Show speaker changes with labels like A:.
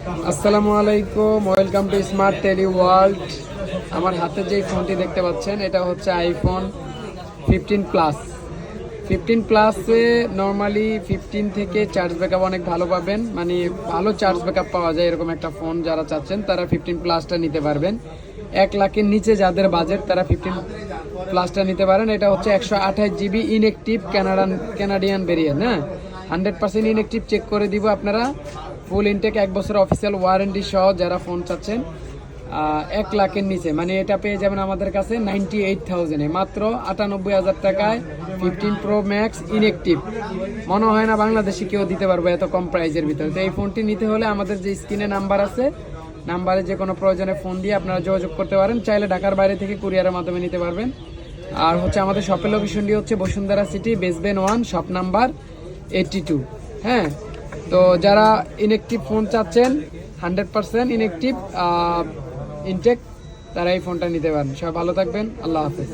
A: আসসালামু আলাইকুম, welcome to smart tele world. আমার হাতে যেই ফোনটি দেখতে পাচ্ছেন এটা হচ্ছে আইফোন 15 প্লাস। 15 প্লাসে নর্মালি 15 থেকে চার্জ ব্যাকআপ অনেক ভালো পাবেন, মানে ভালো চার্জ ব্যাকআপ পাওয়া যায়। এরকম একটা ফোন যারা চাচ্ছেন তারা 15 প্লাসটা নিতে পারবেন। 1 লাখের নিচে যাদের বাজেট তারা 15 প্লাসটা নিতে পারেন। এটা হচ্ছে 128 GB ইনএক্টিভ কানাডিয়ান ভেরিয়েন্ট। হ্যাঁ, 100% ইনএক্টিভ চেক করে দিব আপনারা। ফুল ইনটেক 1 বছর অফিসিয়াল ওয়ারেন্টি সহ যারা ফোন চাচ্ছেন 1 লাখের নিচে, মানে এটা পেয়ে যাবেন আমাদের কাছে 98,000-এ, মাত্র 98,000 টাকায় 15 Pro Max ইনএক্টিভ। মনে হয় না বাংলাদেশে কেউ দিতে পারবে এত কম প্রাইজের ভিতরে। তো এই ফোনটি নিতে হলে আমাদের যে স্ক্রিনে নাম্বার আছে, নাম্বারে যে কোনো প্রয়োজনে ফোন দিয়ে আপনারা যোগাযোগ করতে পারেন। চাইলে ঢাকার বাইরে থেকে কুরিয়ারের মাধ্যমে নিতে পারবেন। আর হচ্ছে আমাদের শপের লোকেশনটি হচ্ছে বসুন্ধরা সিটি, বেসবেন 1, শপ নাম্বার 82। হ্যাঁ, তো যারা ইনএক্টিভ ফোন চাচ্ছেন 100% ইনএক্টিভ ইনটেক, তারা এই ফোনটা নিতে পারেন। সবাই ভালো থাকবেন, আল্লাহ হাফেজ।